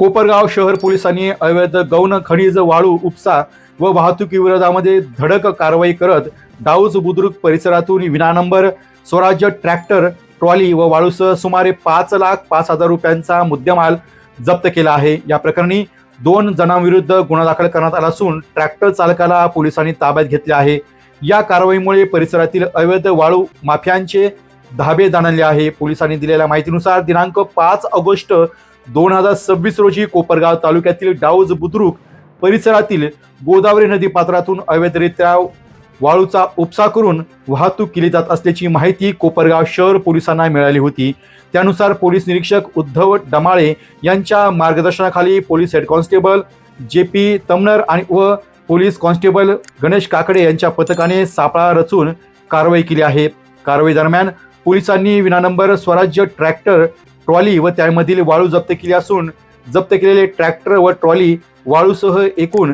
कोपरगाव शहर पोलिसांनी अवैध गौण खनिज वाळू उपसा व वाहतुकीविरोधामध्ये धडक कारवाई करत दाऊज बुद्रुक परिसरातून विना नंबर स्वराज्य ट्रॅक्टर ट्रॉली व वाळूसह सुमारे 5,05,000 रुपयांचा मुद्देमाल जप्त केला आहे। या प्रकरणी 2 जणांविरुद्ध गुन्हा दाखल करण्यात आला असून ट्रॅक्टर चालकाला पोलिसांनी ताब्यात घेतले आहे। या कारवाईमुळे परिसरातील अवैध वाळू माफियांचे धाबे जाणले आहे। पोलिसांनी दिलेल्या माहितीनुसार दिनांक 5 ऑगस्ट 2026 रोजी कोपरगाव तालुक्यातील दाऊज बुद्रुक परिसरातील गोदावरी नदी पात्रातून अवैधरित्या वाळूचा उपसा करून वाहतूक केली जात असल्याची माहिती कोपरगाव शहर पोलिसांना मिळाली होती। त्यानुसार पोलीस निरीक्षक उद्धव डमाळे यांच्या मार्गदर्शनाखाली police head constable JP Tamnar आणि व पोलीस कॉन्स्टेबल गणेश काकडे यांच्या पथकाने सापळा रचून कारवाई केली आहे। कारवाई दरम्यान पोलिसांनी विना नंबर स्वराज्य ट्रॅक्टर ट्रॉली व त्यामधील वाळू जप्त केली असून जप्त केलेले ट्रॅक्टर व ट्रॉली वाळूसह एकूण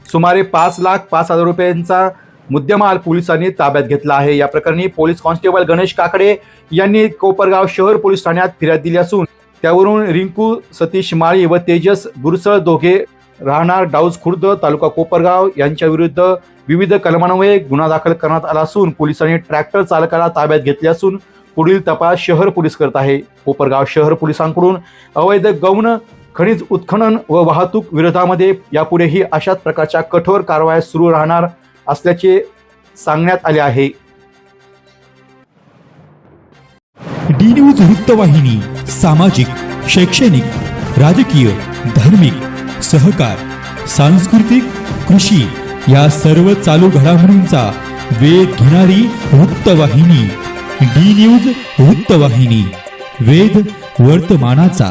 सुमारे 5,05,000 रुपयांचा मुद्देमाल पोलिसांनी ताब्यात घेतला आहे। या प्रकरणी पोलीस कॉन्स्टेबल गणेश काकडे यांनी कोपरगाव शहर पोलीस ठाण्यात फिर्याद दिली असून त्यावरून रिंकू सतीश माळी व तेजस गुरसळ दोघे राहणार दाऊज खुर्द तालुका कोपरगाव यांच्या विरुद्ध विविध कलमांन्वये गुन्हा दाखल करण्यात आला असून पोलिसांनी ट्रॅक्टर चालकाला ताब्यात घेतले असून पुढील तपास शहर पोलीस करत आहे। कोपरगाव शहर पोलिसांकडून अवैध गौण खनिज उत्खनन व वाहतूक विरोधामध्ये यापुढेही अशाच प्रकारच्या कठोर कारवाया सुरू राहणार असल्याचे सांगण्यात आले आहे। डी न्यूज वृत्तवाहिनी सामाजिक, शैक्षणिक, राजकीय, धार्मिक, सहकार, सांस्कृतिक, कृषी या सर्व चालू घडामोडींचा वेध घेणारी वृत्तवाहिनी डी न्यूज वृत्तवाहिनी, वेध वर्तमानाचा।